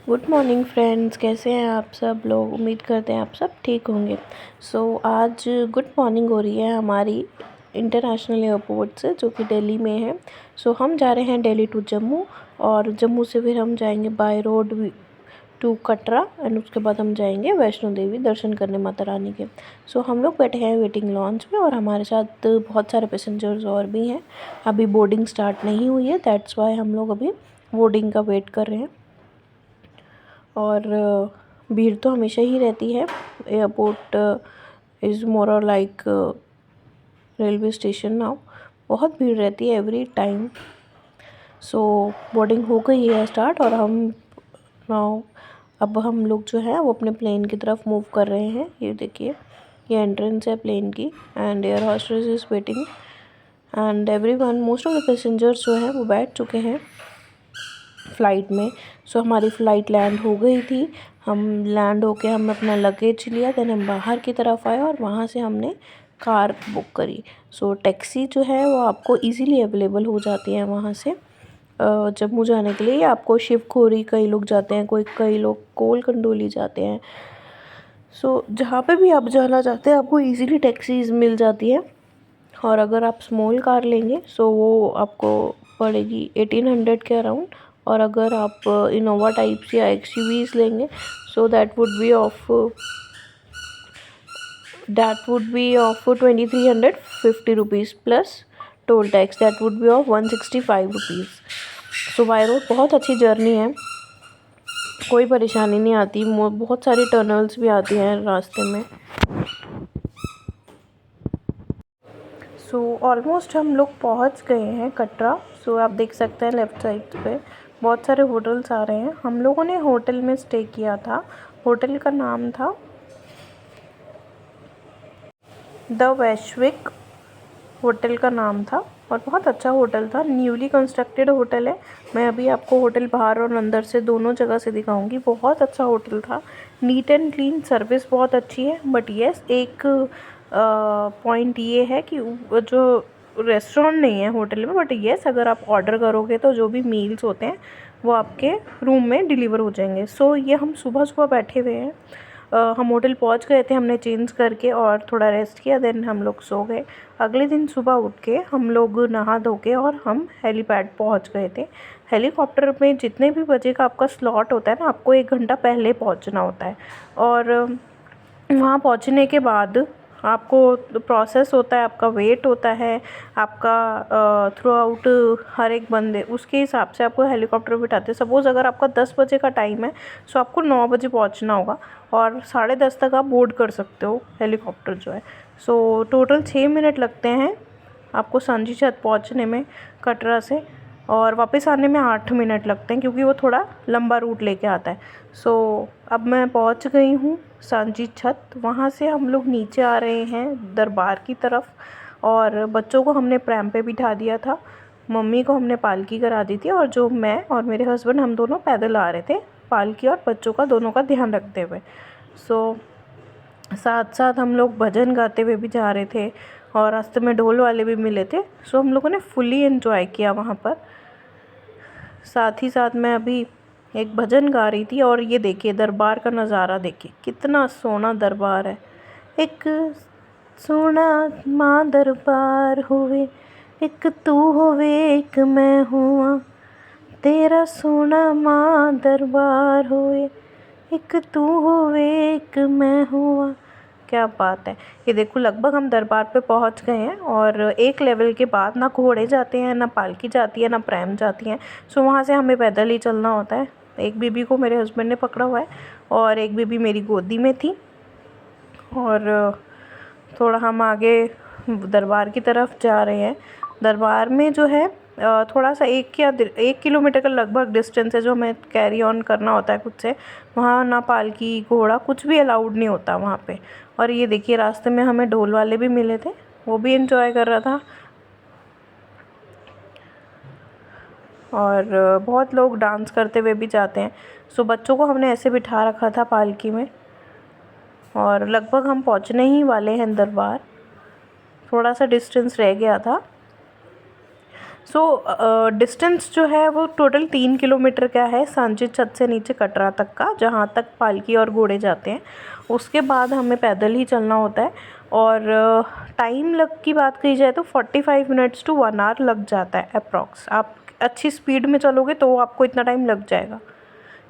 Good morning friends, कैसे हैं आप सब लोग। उम्मीद करते हैं आप सब ठीक होंगे। आज गुड मॉर्निंग हो रही है हमारी इंटरनेशनल एयरपोर्ट से, जो कि दिल्ली में है। हम जा रहे हैं दिल्ली टू जम्मू, और जम्मू से फिर हम जाएंगे by road to Katra, and उसके बाद हम जाएंगे वैष्णो देवी दर्शन करने माता रानी के। हम लोग बैठे हैं वेटिंग लॉन्च में, और हमारे साथ बहुत सारे पैसेंजर्स और भी हैं। अभी बोर्डिंग स्टार्ट नहीं हुई है, दैट्स वाई हम लोग अभी बोर्डिंग का वेट कर रहे हैं। और भीड़ तो हमेशा ही रहती है। एयरपोर्ट इज़ मोर और लाइक रेलवे स्टेशन नाउ। बहुत भीड़ रहती है एवरी टाइम। बोर्डिंग हो गई है स्टार्ट, और अब हम लोग जो है वो अपने प्लेन की तरफ मूव कर रहे हैं। ये देखिए, ये एंट्रेंस है प्लेन की, and air hostess is waiting, and everyone, most of the passengers जो हैं वो बैठ चुके हैं फ़्लाइट में। हमारी फ़्लाइट लैंड हो गई थी। हम लैंड होके हम अपना लगेज लिया, देन हम बाहर की तरफ आए, और वहाँ से हमने कार बुक करी। टैक्सी जो है वो आपको इजीली अवेलेबल हो जाती है वहाँ से जम्मू जाने के लिए। आपको शिवखोरी कई लोग जाते हैं, कई लोग कोल कंडोली जाते हैं। जहाँ पे भी आप जाना चाहते हैं आपको इजीली टैक्सीज मिल जाती है। और अगर आप स्मॉल कार लेंगे वो आपको पड़ेगी 1800 के अराउंड। और अगर आप इनोवा टाइप्स या एक्सयूवीज लेंगे that would be of 2350 rupees plus toll tax, that would be of 165 rupees. By road बहुत अच्छी जर्नी है, कोई परेशानी नहीं आती। बहुत सारी टनल्स भी आती हैं रास्ते में। ऑलमोस्ट हम लोग पहुंच गए हैं कटरा। आप देख सकते हैं लेफ़्ट साइड पे बहुत सारे होटल्स आ रहे हैं। हम लोगों ने होटल में स्टे किया था। होटल का नाम था द वैश्विक, होटल का नाम था, और बहुत अच्छा होटल था। न्यूली कंस्ट्रक्टेड होटल है। मैं अभी आपको होटल बाहर और अंदर से दोनों जगह से दिखाऊंगी। बहुत अच्छा होटल था, नीट एंड क्लीन, सर्विस बहुत अच्छी है। बट येस, एक पॉइंट ये है कि जो रेस्टोरेंट नहीं है होटल में, बट येस अगर आप ऑर्डर करोगे तो जो भी मील्स होते हैं वो आपके रूम में डिलीवर हो जाएंगे। ये हम सुबह सुबह बैठे हुए हैं। हम होटल पहुंच गए थे, हमने चेंज करके और थोड़ा रेस्ट किया, देन हम लोग सो गए। अगले दिन सुबह उठ के हम लोग नहा धो के और हम हेलीपैड पहुंच गए थे। हेलीकॉप्टर में जितने भी बजे का आपका स्लॉट होता है ना, आपको 1 घंटा पहले पहुंचना होता है। और वहाँ पहुँचने के बाद आपको प्रोसेस होता है, आपका वेट होता है, आपका थ्रू आउट हर एक बंदे उसके हिसाब से आपको हेलीकॉप्टर बिठाते हैं। सपोज़ अगर आपका 10 बजे का टाइम है, आपको 9 बजे पहुँचना होगा, और 10:30 तक आप बोर्ड कर सकते हो हेलीकॉप्टर जो है। टोटल 6 मिनट लगते हैं आपको सांची छत पहुँचने में कटरा से, और वापस आने में 8 मिनट लगते हैं, क्योंकि वो थोड़ा लंबा रूट लेके आता है। अब मैं पहुँच गई हूँ सांची छत। वहाँ से हम लोग नीचे आ रहे हैं दरबार की तरफ, और बच्चों को हमने प्रैम पे बिठा दिया था, मम्मी को हमने पालकी करा दी थी, और जो मैं और मेरे हस्बैंड हम दोनों पैदल आ रहे थे, पालकी और बच्चों का दोनों का ध्यान रखते हुए। साथ साथ हम लोग भजन गाते हुए भी जा रहे थे, और रास्ते में ढोल वाले भी मिले थे। हम लोगों ने फुली एंजॉय किया वहाँ पर। साथ ही साथ मैं अभी एक भजन गा रही थी, और ये देखिए दरबार का नज़ारा देखिए, कितना सोना दरबार है। एक सोना माँ दरबार होवे, एक तू होवे एक मैं हुआ, तेरा सोना माँ दरबार होवे, एक तू होवे एक मैं हुआ। क्या बात है। ये देखो, लगभग हम दरबार पे पहुंच गए हैं, और एक लेवल के बाद ना घोड़े जाते हैं, ना पालकी जाती है, ना प्रैम जाती हैं। वहाँ से हमें पैदल ही चलना होता है। एक बीबी को मेरे हस्बैंड ने पकड़ा हुआ है, और एक बीबी मेरी गोदी में थी। और थोड़ा हम आगे दरबार की तरफ जा रहे हैं। दरबार में जो है थोड़ा सा 1 किलोमीटर का लगभग डिस्टेंस है, जो हमें कैरी ऑन करना होता है खुद से। वहाँ ना पालकी, घोड़ा, कुछ भी अलाउड नहीं होता वहाँ पे। और ये देखिए, रास्ते में हमें ढोल वाले भी मिले थे, वो भी एंजॉय कर रहा था। और बहुत लोग डांस करते हुए भी जाते हैं। बच्चों को हमने ऐसे बिठा रखा था पालकी में, और लगभग हम पहुँचने ही वाले हैं दरबार। थोड़ा सा डिस्टेंस रह गया था। सो डिस्टेंस जो है वो टोटल 3 किलोमीटर का है सांची छत से नीचे कटरा तक का, जहाँ तक पालकी और घोड़े जाते हैं। उसके बाद हमें पैदल ही चलना होता है। और टाइम लग की बात की जाए तो 45 मिनट्स टू 1 आवर लग जाता है अप्रॉक्स। आप अच्छी स्पीड में चलोगे तो आपको इतना टाइम लग जाएगा।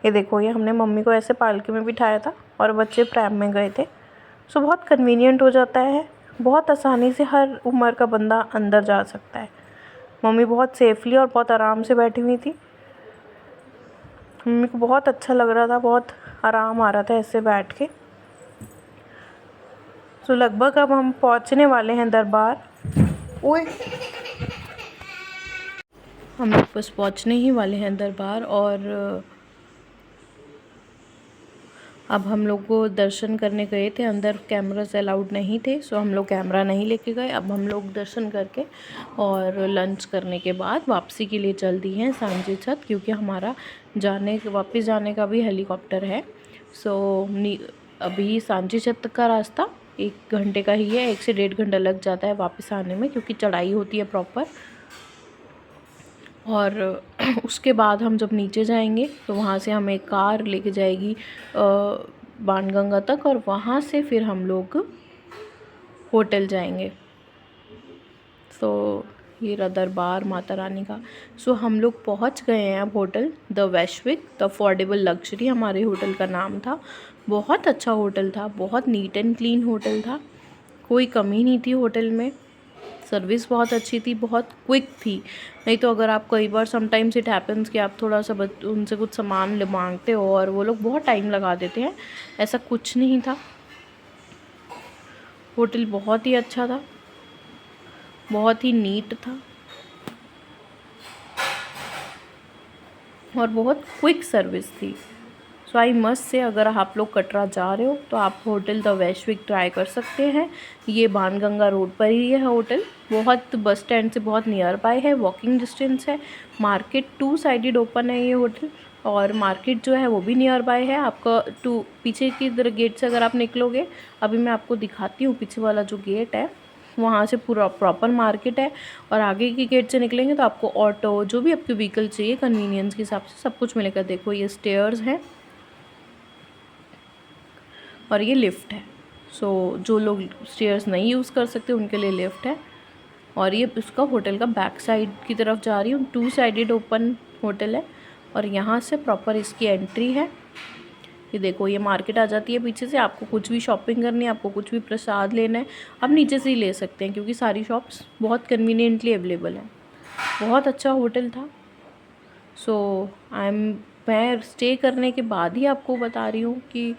ये देखो, ये हमने मम्मी को ऐसे पालकी में बिठाया था और बच्चे प्रैम में गए थे। सो बहुत कन्वीनियंट हो जाता है, बहुत आसानी से हर उम्र का बंदा अंदर जा सकता है। मम्मी बहुत सेफली और बहुत आराम से बैठी हुई थी। मम्मी को बहुत अच्छा लग रहा था, बहुत आराम आ रहा था ऐसे बैठ के। सो लगभग अब हम पहुंचने वाले हैं दरबार। ओए, हम लोग बस पहुंचने ही वाले हैं दरबार। और अब हम लोग को दर्शन करने गए थे, अंदर कैमरास अलाउड नहीं थे, सो हम लोग कैमरा नहीं लेके गए। अब हम लोग दर्शन करके और लंच करने के बाद वापसी के लिए चल दी हैं सांची छत, क्योंकि हमारा वापस जाने का भी हेलीकॉप्टर है। सो अभी सांची छत तक का रास्ता 1 घंटे का ही है, 1 से 1.5 घंटा लग जाता है वापस आने में, क्योंकि चढ़ाई होती है प्रॉपर। और उसके बाद हम जब नीचे जाएंगे तो वहाँ से हमें कार लेके जाएगी बाणगंगा तक, और वहाँ से फिर हम लोग होटल जाएंगे। सो ये रहा दरबार माता रानी का। सो हम लोग पहुँच गए हैं अब होटल द वैश्विक, द अफोर्डेबल लग्जरी हमारे होटल का नाम था। बहुत अच्छा होटल था, बहुत नीट एंड क्लीन होटल था, कोई कमी नहीं थी होटल में। सर्विस बहुत अच्छी थी, बहुत क्विक थी। नहीं तो अगर आप कई बार समटाइम्स इट हैपन्स कि आप थोड़ा सा उनसे कुछ सामान मांगते हो और वो लोग बहुत टाइम लगा देते हैं, ऐसा कुछ नहीं था। होटल बहुत ही अच्छा था, बहुत ही नीट था और बहुत क्विक सर्विस थी। सो आई मस्ट से, अगर आप लोग कटरा जा रहे हो तो आप होटल द वैश्विक ट्राई कर सकते हैं। ये बाणगंगा रोड पर ही है होटल, बहुत बस स्टैंड से बहुत नियर बाय है, वॉकिंग डिस्टेंस है। मार्केट 2 साइडेड ओपन है ये होटल, और मार्केट जो है वो भी नियर बाय है। आपका पीछे की गेट से अगर आप निकलोगे, अभी मैं आपको दिखाती हूँ, पीछे वाला जो गेट है वहाँ से पूरा प्रॉपर मार्केट है, और आगे की गेट से निकलेंगे तो आपको ऑटो, जो भी आपके व्हीकल चाहिए कन्वीनियंस के हिसाब से सब कुछ मिलेगा। देखो ये स्टेयर्स हैं और ये लिफ्ट है। सो जो लोग स्टेयर्स नहीं यूज़ कर सकते उनके लिए लिफ्ट है। और ये इसका होटल का बैक साइड की तरफ जा रही हूँ, 2 साइडेड ओपन होटल है, और यहाँ से प्रॉपर इसकी एंट्री है। ये देखो, ये मार्केट आ जाती है पीछे से। आपको कुछ भी शॉपिंग करनी है, आपको कुछ भी प्रसाद लेना है, आप नीचे से ही ले सकते हैं, क्योंकि सारी शॉप्स बहुत कन्वीनियंटली अवेलेबल हैं। बहुत अच्छा होटल था। सो मैं स्टे करने के बाद ही आपको बता रही हूँ कि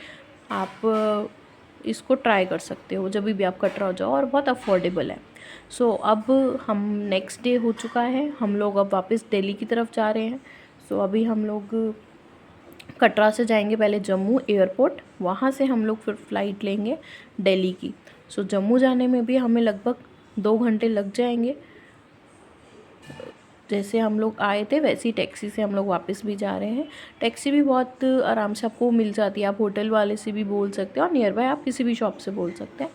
आप इसको ट्राई कर सकते हो जब भी आप कटरा जाओ, और बहुत अफोर्डेबल है। सो अब हम नेक्स्ट डे हो चुका है, हम लोग अब वापस दिल्ली की तरफ जा रहे हैं। सो अभी हम लोग कटरा से जाएंगे पहले जम्मू एयरपोर्ट, वहाँ से हम लोग फिर फ़्लाइट लेंगे दिल्ली की। सो जम्मू जाने में भी हमें लगभग 2 घंटे लग जाएंगे। जैसे हम लोग आए थे वैसे ही टैक्सी से हम लोग वापस भी जा रहे हैं। टैक्सी भी बहुत आराम से आपको मिल जाती है, आप होटल वाले से भी बोल सकते हैं और नियर बाय आप किसी भी शॉप से बोल सकते हैं।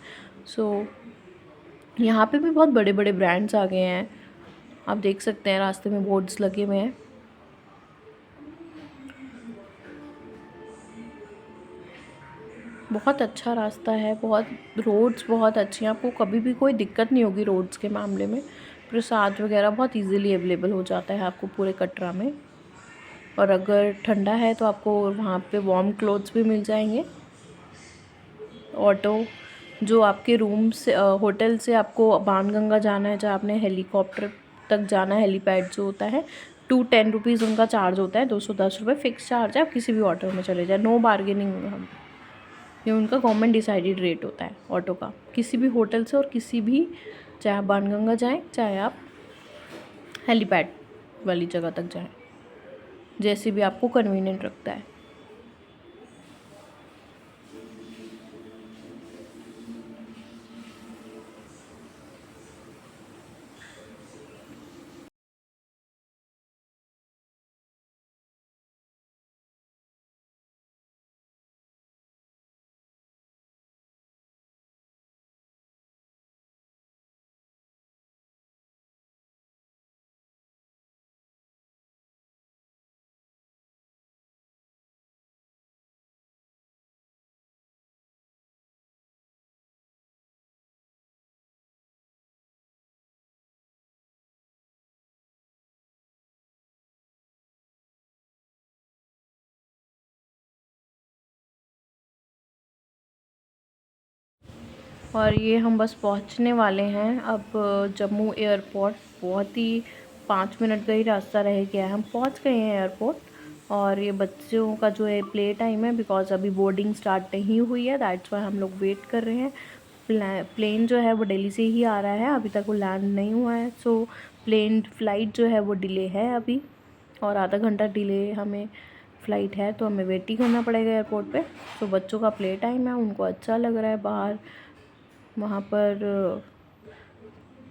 सो यहाँ पे भी बहुत बड़े बड़े ब्रांड्स आ गए हैं, आप देख सकते हैं रास्ते में बोर्ड्स लगे हुए हैं। बहुत अच्छा रास्ता है, बहुत रोड्स बहुत अच्छी हैं, आपको कभी भी कोई दिक्कत नहीं होगी रोड्स के मामले में। प्रसाद वगैरह बहुत इजीली अवेलेबल हो जाता है आपको पूरे कटरा में। और अगर ठंडा है तो आपको वहाँ पे वार्म क्लोथ्स भी मिल जाएंगे। ऑटो जो आपके रूम से होटल से आपको बाणगंगा जाना है, जहाँ आपने हेलीकॉप्टर तक जाना है, हेलीपैड जो होता है, 210 रुपीज़ उनका चार्ज होता है, 210 रुपये फिक्स चार्ज है। आप किसी भी ऑटो में चले जाए, नो बार्गेनिंग, हम ये उनका गवर्नमेंट डिसाइडेड रेट होता है ऑटो का, किसी भी होटल से और किसी भी, चाहे आप बाणगंगा जाएँ चाहे आप हेलीपैड वाली जगह तक जाएँ, जैसे भी आपको कन्वीनियंट लगता है। और ये हम बस पहुंचने वाले हैं अब जम्मू एयरपोर्ट। बहुत ही 5 मिनट का ही रास्ता रह गया है, हम पहुंच गए हैं एयरपोर्ट। और ये बच्चों का जो है प्ले टाइम है, बिकॉज़ अभी बोर्डिंग स्टार्ट नहीं हुई है, दैट्स वाई हम लोग वेट कर रहे हैं। प्लेन जो है वो दिल्ली से ही आ रहा है, अभी तक वो लैंड नहीं हुआ है। सो प्लेन फ़्लाइट जो है वो डिले है अभी, और आधा घंटा डिले हमें फ़्लाइट है, तो हमें वेट ही करना पड़ेगा एयरपोर्ट पे। तो बच्चों का प्ले टाइम है, उनको अच्छा लग रहा है बाहर वहाँ पर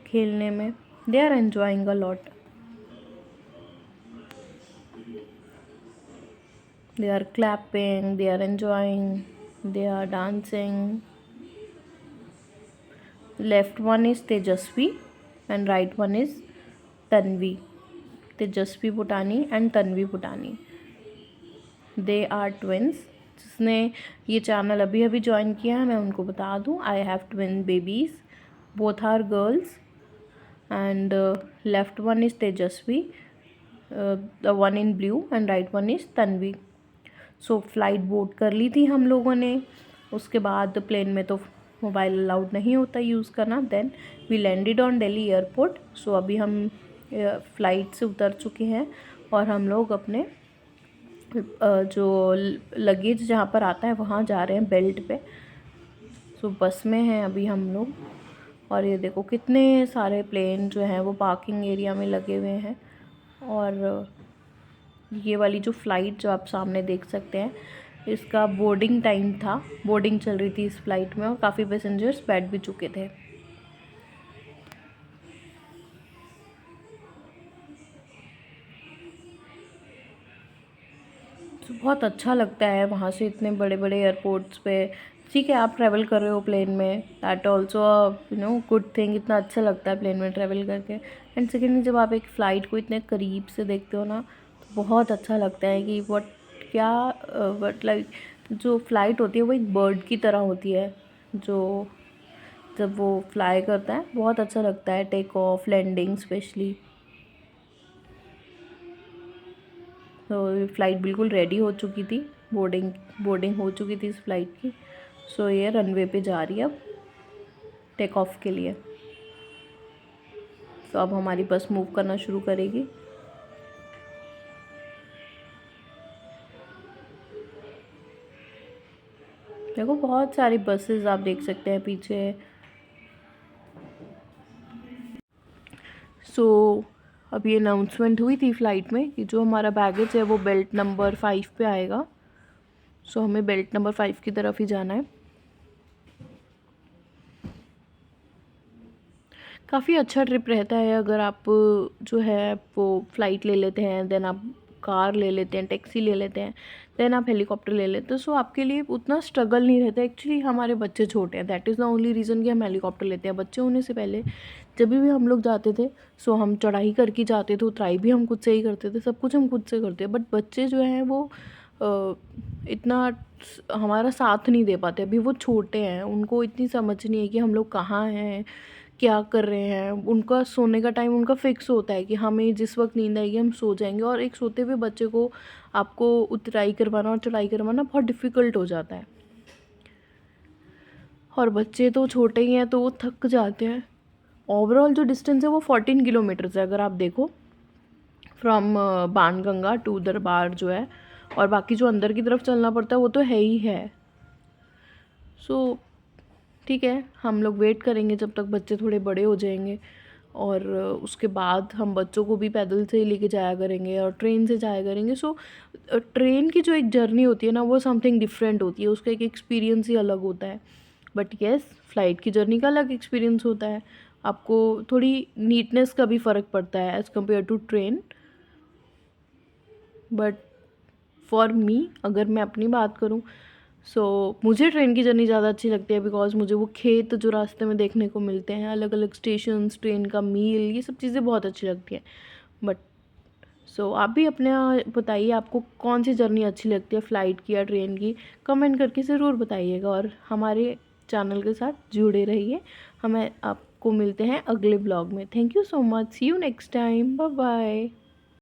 खेलने में। They are enjoying a lot, they are clapping, they are enjoying, they are dancing. Left one is Tejaswi and right one is Tanvi. Tejaswi Putani and Tanvi Putani, they are twins. जिसने ये चैनल अभी अभी ज्वाइन किया है, मैं उनको बता दूँ, I have twin babies, both are girls, and left one is Tejasvi, the one in blue, and right one is Tanvi. So flight board कर ली थी हम लोगों ने। उसके बाद प्लेन में तो मोबाइल अलाउड नहीं होता यूज़ करना। Then we landed on Delhi airport. So अभी हम फ़्लाइट से उतर चुके हैं और हम लोग अपने जो लगेज जहाँ पर आता है वहाँ जा रहे हैं बेल्ट पे। सो बस में हैं अभी हम लोग। और ये देखो कितने सारे प्लेन जो हैं वो पार्किंग एरिया में लगे हुए हैं। और ये वाली जो फ़्लाइट जो आप सामने देख सकते हैं, इसका बोर्डिंग टाइम था, बोर्डिंग चल रही थी इस फ़्लाइट में और काफ़ी पैसेंजर्स बैठ भी चुके थे। तो बहुत अच्छा लगता है वहाँ से इतने बड़े बड़े एयरपोर्ट्स पे। ठीक है, आप ट्रैवल कर रहे हो प्लेन में, दैट ऑल्सो गुड थिंग, इतना अच्छा लगता है प्लेन में ट्रैवल करके। एंड सेकेंडली जब आप एक फ़्लाइट को इतने करीब से देखते हो ना, तो बहुत अच्छा लगता है कि वट लाइक जो फ़्लाइट होती है वो एक बर्ड की तरह होती है। जो जब वो फ्लाई करता है बहुत अच्छा लगता है, टेक ऑफ, लैंडिंग स्पेशली। तो फ़्लाइट बिल्कुल रेडी हो चुकी थी, बोर्डिंग हो चुकी थी इस फ़्लाइट की। सो ये रनवे पे जा रही है अब टेक ऑफ के लिए। तो अब हमारी बस मूव करना शुरू करेगी। देखो बहुत सारी बसेस आप देख सकते हैं पीछे। सो अभी अनाउंसमेंट हुई थी फ़्लाइट में कि जो हमारा बैगेज है वो बेल्ट नंबर 5 पे आएगा। सो हमें बेल्ट नंबर 5 की तरफ ही जाना है। काफ़ी अच्छा ट्रिप रहता है अगर आप जो है वो फ़्लाइट ले लेते हैं, देन आप कार ले लेते हैं, टैक्सी ले लेते हैं, देन आप हेलीकॉप्टर ले लेते हैं। सो आपके लिए उतना स्ट्रगल नहीं रहता। एक्चुअली हमारे बच्चे छोटे हैं, that is the only reason कि हम हेलीकॉप्टर लेते हैं। बच्चे होने से पहले जब भी हम लोग जाते थे, सो हम चढ़ाई करके जाते थे, उतराई भी हम खुद से ही करते थे, सब कुछ हम खुद से करते हैं। बट बच्चे जो हैं वो इतना हमारा साथ नहीं दे पाते। अभी वो छोटे हैं, उनको इतनी समझ नहीं है कि हम लोग कहाँ हैं, क्या कर रहे हैं। उनका सोने का टाइम उनका फ़िक्स होता है कि हमें जिस वक्त नींद आएगी हम सो जाएंगे। और एक सोते हुए बच्चे को आपको उतराई करवाना और चढ़ाई करवाना बहुत डिफ़िकल्ट हो जाता है। और बच्चे तो छोटे ही हैं तो वो थक जाते हैं। ओवरऑल जो डिस्टेंस है वो 14 किलोमीटर्स है अगर आप देखो, फ्रॉम बाणगंगा टू दरबार जो है। और बाकी जो अंदर की तरफ चलना पड़ता है वो तो है ही है। सो ठीक है, हम लोग वेट करेंगे जब तक बच्चे थोड़े बड़े हो जाएंगे। और उसके बाद हम बच्चों को भी पैदल से ही लेके जाया करेंगे और ट्रेन से जाया करेंगे। सो ट्रेन की जो एक जर्नी होती है ना, वो समथिंग डिफरेंट होती है, उसका एक एक्सपीरियंस ही अलग होता है। बट येस, फ़्लाइट की जर्नी का अलग एक्सपीरियंस होता है। आपको थोड़ी नीटनेस का भी फ़र्क पड़ता है as compare to train. But for me, अगर मैं अपनी बात करूँ, सो मुझे ट्रेन की जर्नी ज़्यादा अच्छी लगती है, बिकॉज़ मुझे वो खेत जो रास्ते में देखने को मिलते हैं, अलग अलग स्टेशंस, ट्रेन का मील, ये सब चीज़ें बहुत अच्छी लगती हैं। बट सो आप भी अपना बताइए, आपको कौन सी जर्नी अच्छी लगती है, फ़्लाइट की या ट्रेन की? कमेंट करके ज़रूर बताइएगा और हमारे चैनल के साथ जुड़े रहिए। हमें आपको मिलते हैं अगले ब्लॉग में। Thank you so much, see you next time, bye bye.